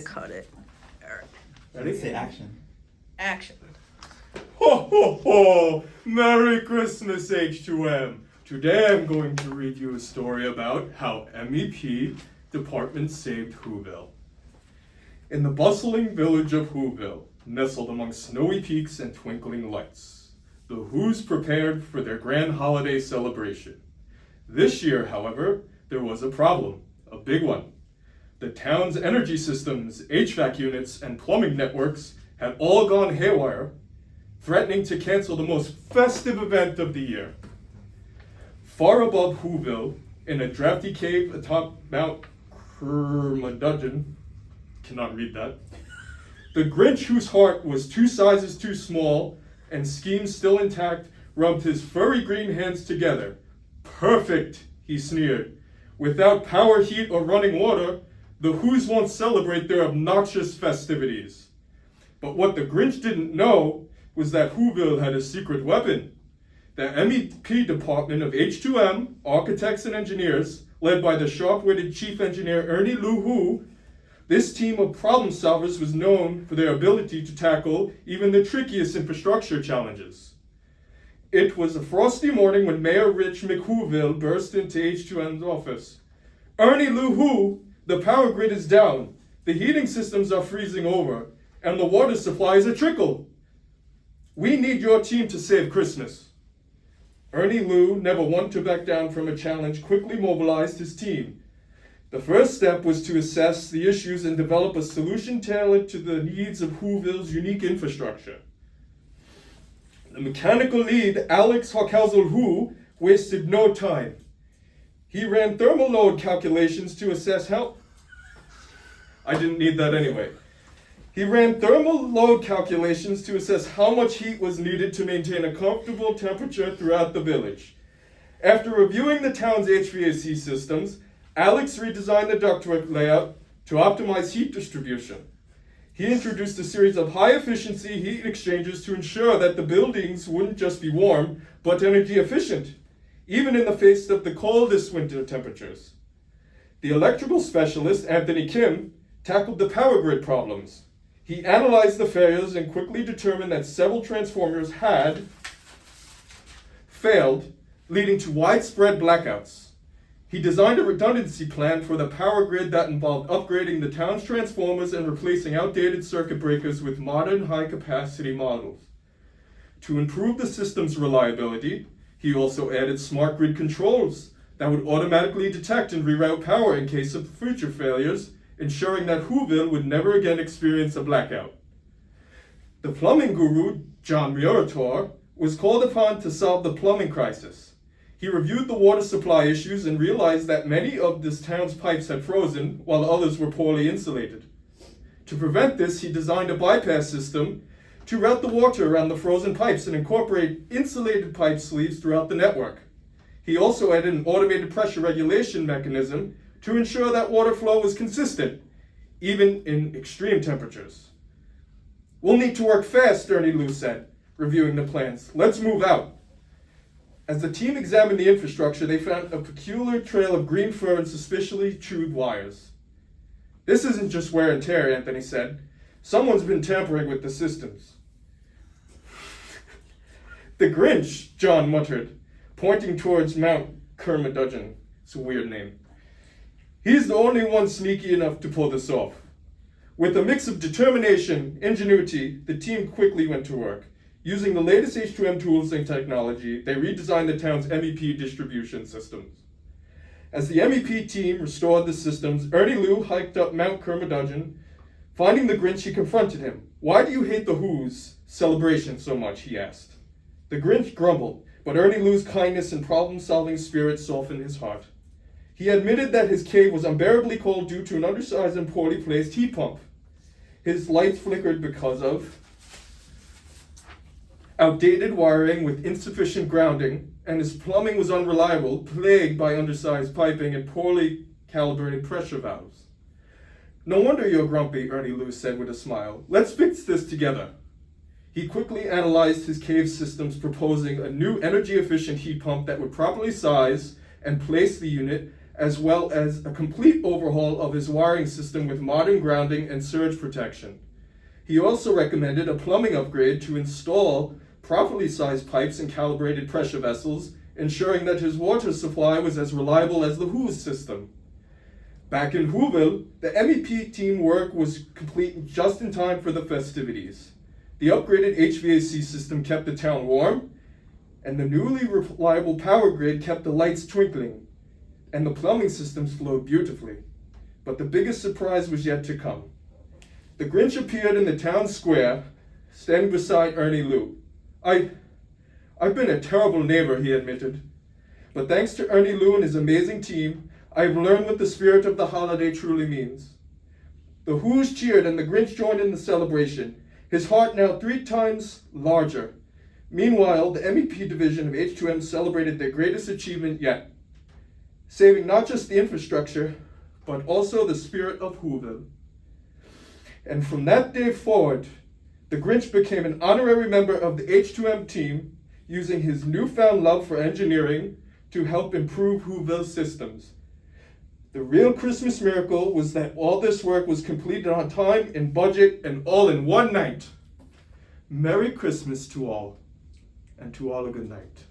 cut it. Ready? Say action. Action. Ho ho ho! Merry Christmas, H2M! Today I'm going to read you a story about how MEP department saved Whoville. In the bustling village of Whoville, nestled among snowy peaks and twinkling lights, the Whos prepared for their grand holiday celebration. This year, however, there was a problem, a big one. The town's energy systems, HVAC units, and plumbing networks had all gone haywire, threatening to cancel the most festive event of the year. Far above Whoville, in a drafty cave atop Mount Curmudgeon, cannot read that, the Grinch, whose heart was 2 sizes too small and scheme still intact, rubbed his furry green hands together. Perfect, he sneered. Without power, heat, or running water, the Whos won't celebrate their obnoxious festivities. But what the Grinch didn't know was that Whoville had a secret weapon. The MEP department of H2M, architects and engineers, led by the sharp-witted Chief Engineer Ernie-Lou Who, this team of problem solvers was known for their ability to tackle even the trickiest infrastructure challenges. It was a frosty morning when Mayor Rich McWhoville burst into H2M's office. Ernie-Lou Who, the power grid is down, the heating systems are freezing over, and the water supply is a trickle. We need your team to save Christmas. Ernie-Lou, never one to back down from a challenge, quickly mobilized his team. The first step was to assess the issues and develop a solution tailored to the needs of Whoville's unique infrastructure. The mechanical lead, Alex Who, wasted no time. He ran thermal load calculations to assess how... I didn't need that anyway. He ran thermal load calculations to assess how much heat was needed to maintain a comfortable temperature throughout the village. After reviewing the town's HVAC systems, Alex redesigned the ductwork layout to optimize heat distribution. He introduced a series of high-efficiency heat exchangers to ensure that the buildings wouldn't just be warm, but energy efficient, even in the face of the coldest winter temperatures. The electrical specialist, Anthony Kim, tackled the power grid problems. He analyzed the failures and quickly determined that several transformers had failed, leading to widespread blackouts. He designed a redundancy plan for the power grid that involved upgrading the town's transformers and replacing outdated circuit breakers with modern high-capacity models. To improve the system's reliability, he also added smart grid controls that would automatically detect and reroute power in case of future failures, ensuring that Whoville would never again experience a blackout. The plumbing guru, John Murator, was called upon to solve the plumbing crisis. He reviewed the water supply issues and realized that many of this town's pipes had frozen, while others were poorly insulated. To prevent this, he designed a bypass system to route the water around the frozen pipes and incorporate insulated pipe sleeves throughout the network. He also added an automated pressure regulation mechanism to ensure that water flow was consistent, even in extreme temperatures. We'll need to work fast, Ernie-Lou said, reviewing the plans. Let's move out. As the team examined the infrastructure, they found a peculiar trail of green fur and suspiciously chewed wires. This isn't just wear and tear, Anthony said. Someone's been tampering with the systems. The Grinch, John muttered, pointing towards Mount Curmudgeon. It's a weird name. He's the only one sneaky enough to pull this off. With a mix of determination, ingenuity, the team quickly went to work. Using the latest H2M tools and technology, they redesigned the town's MEP distribution systems. As the MEP team restored the systems, Ernie-Lou hiked up Mount Curmudgeon. Finding the Grinch, he confronted him. "Why do you hate the Who's celebration so much?" he asked. The Grinch grumbled, but Ernie-Lou's kindness and problem-solving spirit softened his heart. He admitted that his cave was unbearably cold due to an undersized and poorly placed heat pump. His lights flickered because of outdated wiring with insufficient grounding, and his plumbing was unreliable, plagued by undersized piping and poorly calibrated pressure valves. "No wonder you're grumpy," Ernie-Lou said with a smile. "Let's fix this together." He quickly analyzed his cave systems, proposing a new energy-efficient heat pump that would properly size and place the unit as well as a complete overhaul of his wiring system with modern grounding and surge protection. He also recommended a plumbing upgrade to install properly sized pipes and calibrated pressure vessels, ensuring that his water supply was as reliable as the Who's system. Back in Whoville, the MEP team work was complete just in time for the festivities. The upgraded HVAC system kept the town warm, and the newly reliable power grid kept the lights twinkling, and the plumbing systems flowed beautifully. But the biggest surprise was yet to come. The Grinch appeared in the town square, standing beside Ernie-Lou. I've been a terrible neighbor, he admitted. But thanks to Ernie-Lou and his amazing team, I've learned what the spirit of the holiday truly means. The Who's cheered and the Grinch joined in the celebration, his heart now 3 times larger. Meanwhile, the MEP division of H2M celebrated their greatest achievement yet, saving not just the infrastructure, but also the spirit of Whoville. And from that day forward, the Grinch became an honorary member of the H2M team, using his newfound love for engineering to help improve Whoville's systems. The real Christmas miracle was that all this work was completed on time, in budget, and all in one night. Merry Christmas to all, and to all a good night.